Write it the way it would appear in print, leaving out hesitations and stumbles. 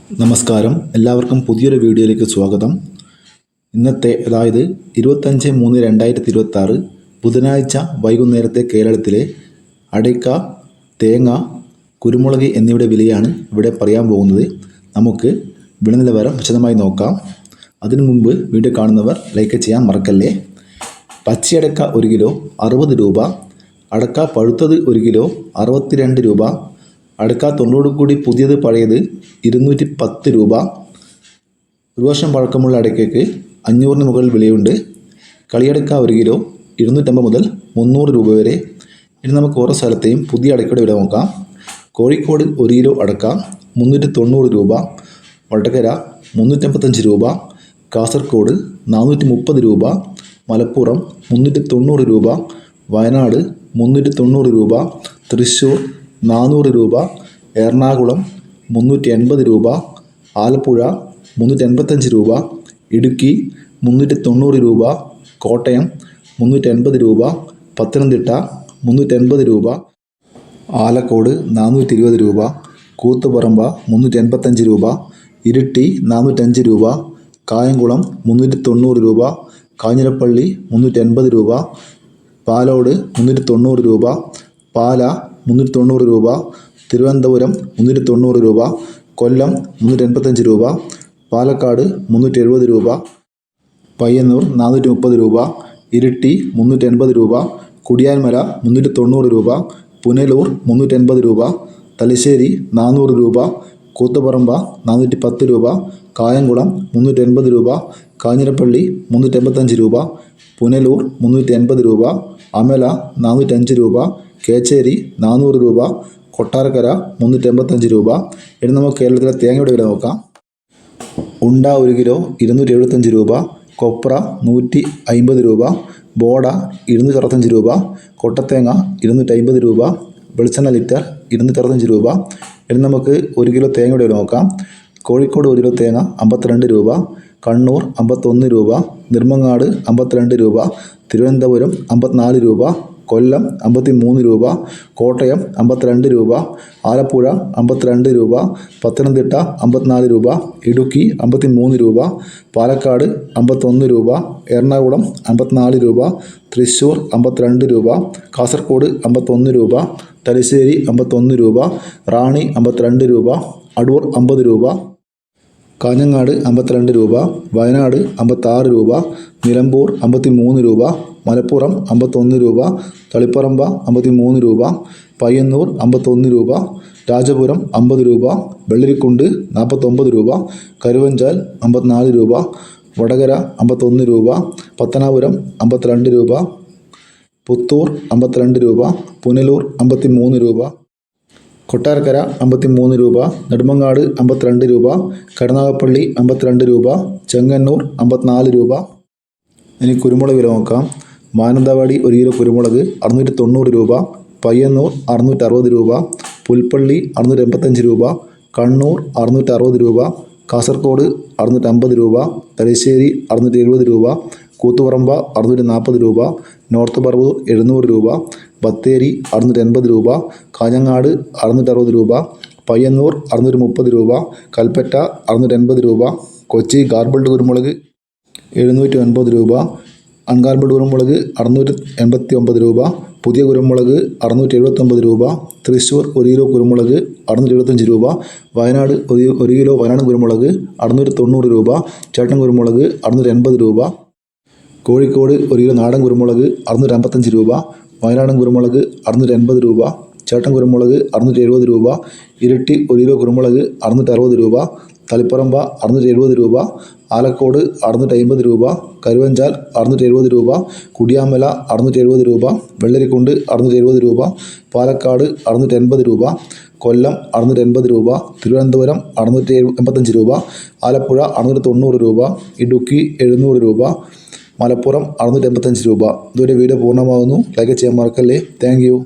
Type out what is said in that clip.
നമസ്കാരം, എല്ലാവർക്കും പുതിയൊരു വീഡിയോയിലേക്ക് സ്വാഗതം. ഇന്നത്തെ അതായത് 25/3/2026 ബുധനാഴ്ച വൈകുന്നേരത്തെ കേരളത്തിലെ അടയ്ക്ക, തേങ്ങ, കുരുമുളക് എന്നിവയുടെ വിലയാണ് ഇവിടെ പറയാൻ പോകുന്നത്. നമുക്ക് വില നിലവാരം വിശദമായി നോക്കാം. അതിനു മുമ്പ് വീഡിയോ കാണുന്നവർ ലൈക്ക് ചെയ്യാൻ മറക്കല്ലേ. പച്ചയടക്ക 1 കിലോ 60 രൂപ, അടക്ക പഴുത്തത് 1 കിലോ 62 രൂപ, അടക്ക തൊണ്ടോട് കൂടി പുതിയത് പഴയത് 210 രൂപ. ഒരു വർഷം പഴക്കമുള്ള അടയ്ക്കയ്ക്ക് 500-ന് മുകളിൽ വിലയുണ്ട്. കളിയടക്ക 1 കിലോ 250 മുതൽ 300 രൂപ വരെ. ഇനി നമുക്ക് ഓരോ സ്ഥലത്തെയും പുതിയ അടയ്ക്കയുടെ വില നോക്കാം. കോഴിക്കോട് 1 കിലോ അടക്ക 390 രൂപ, വടകര 355 രൂപ, കാസർഗോഡ് 430 രൂപ, മലപ്പുറം 390 രൂപ, വയനാട് 390 രൂപ, തൃശ്ശൂർ 400 രൂപ, എറണാകുളം 380 രൂപ, ആലപ്പുഴ 385 രൂപ, ഇടുക്കി 390 രൂപ, കോട്ടയം 380 രൂപ, പത്തനംതിട്ട 380 രൂപ, ആലക്കോട് 420 രൂപ, കൂത്തുപറമ്പ 385 രൂപ, ഇരിട്ടി 405 രൂപ, കായംകുളം 390 രൂപ, കാഞ്ഞിരപ്പള്ളി 380 രൂപ, പാലോട് 390 രൂപ, പാല 390 രൂപ, തിരുവനന്തപുരം 390 രൂപ, കൊല്ലം 385 രൂപ, പാലക്കാട് 370 രൂപ, പയ്യന്നൂർ 430 രൂപ, ഇരിട്ടി 380 രൂപ, കുടിയാൻമല 390 രൂപ, പുനലൂർ 380 രൂപ, തലശ്ശേരി 400 രൂപ, കൂത്തുപറമ്പ 410 രൂപ, കായംകുളം 380 രൂപ, കാഞ്ഞിരപ്പള്ളി 385 രൂപ, പുനലൂർ 380 രൂപ, അമല 405 രൂപ, കേച്ചേരി 400 രൂപ, കൊട്ടാരക്കര 385 രൂപ. ഇനി നമുക്ക് കേരളത്തിലെ തേങ്ങയുടെ വില നോക്കാം. ഉണ്ട 1 കിലോ 275 രൂപ, കൊപ്ര 150 രൂപ, ബോഡ 265 രൂപ, കൊട്ടത്തേങ്ങ 250 രൂപ, വെളിച്ചെണ്ണ ലിറ്റർ 265 രൂപ. ഇനി നമുക്ക് 1 കിലോ തേങ്ങയുടെ വില നോക്കാം. കോഴിക്കോട് 1 കിലോ തേങ്ങ 52 രൂപ, കണ്ണൂർ 51 രൂപ, നെടുമങ്ങാട് 52 രൂപ, തിരുവനന്തപുരം 54 രൂപ, കൊല്ലം 53 രൂപ, കോട്ടയം 52 രൂപ, ആലപ്പുഴ 52 രൂപ, പത്തനംതിട്ട 54 രൂപ, ഇടുക്കി 53 രൂപ, പാലക്കാട് 51 രൂപ, എറണാകുളം 54 രൂപ, തൃശ്ശൂർ 52 രൂപ, കാസർഗോഡ് 51 രൂപ, തലശ്ശേരി 51 രൂപ, റാണി 52 രൂപ, അടൂർ 50 രൂപ, കാഞ്ഞങ്ങാട് 52 രൂപ, വയനാട് 56 രൂപ, നിലമ്പൂർ 53 രൂപ, മലപ്പുറം 51 രൂപ, തളിപ്പറമ്പ 53 രൂപ, പയ്യന്നൂർ 51 രൂപ, രാജപുരം 50 രൂപ, വെള്ളരിക്കുണ്ട് 49 രൂപ, കരുവഞ്ചാൽ 54 രൂപ, വടകര 51 രൂപ, പത്തനാപുരം 52 രൂപ, പുത്തൂർ 52 രൂപ, പുനലൂർ 53 രൂപ, കൊട്ടാരക്കര 53 രൂപ, നെടുമങ്ങാട് 52 രൂപ, കരുനാഗപ്പള്ളി 52 രൂപ, ചെങ്ങന്നൂർ 54 രൂപ. ഇനി കുരുമുളക് വില നോക്കാം. മാനന്തവാടി 1 കിലോ കുരുമുളക് 690 രൂപ, പയ്യന്നൂർ 660 രൂപ, പുൽപ്പള്ളി 685 രൂപ, കണ്ണൂർ 660 രൂപ, കാസർഗോഡ് 650 രൂപ, തലശ്ശേരി 670 രൂപ, കൂത്തുപറമ്പ 640 രൂപ, നോർത്ത് പറവൂർ 700 രൂപ, ബത്തേരി 680 രൂപ, കാഞ്ഞങ്ങാട് 660 രൂപ, പയ്യന്നൂർ 630 രൂപ, കൽപ്പറ്റ 680 രൂപ, കൊച്ചി ഗാർബിൾഡ് കുരുമുളക് 750 രൂപ, അൺഗാർബിൾഡ് കുരുമുളക് 689 രൂപ, പുതിയ കുരുമുളക് 679 രൂപ, തൃശ്ശൂർ 1 കിലോ കുരുമുളക് 675 രൂപ, വയനാട് 1 കിലോ വയനാടൻ കുരുമുളക് 690 രൂപ, ചേട്ടൻ കുരുമുളക് 680 രൂപ, കോഴിക്കോട് 1 കിലോ നാടൻ കുരുമുളക് 655 രൂപ, വയനാടൻ കുരുമുളക് 680 രൂപ, ചേട്ടൻ കുരുമുളക് 670 രൂപ, ഇരിട്ടി 1 കിലോ കുരുമുളക് 660 രൂപ, തളിപ്പറമ്പ 670 രൂപ, ആലക്കോട് 650 രൂപ, കരുവഞ്ചാൽ 670 രൂപ, കുടിയാമല 670 രൂപ, വെള്ളരിക്കുണ്ട് 670 രൂപ, പാലക്കാട് 680 രൂപ, കൊല്ലം 680 രൂപ, തിരുവനന്തപുരം 685 രൂപ, ആലപ്പുഴ 690 രൂപ, ഇടുക്കി 700 രൂപ, മലപ്പുറം 685 രൂപ. ഇതുവരെ വീഡിയോ പൂർണ്ണമാകുന്നു. ലൈക്ക് ചെയ്യാൻ മറക്കല്ലേ. Thank you.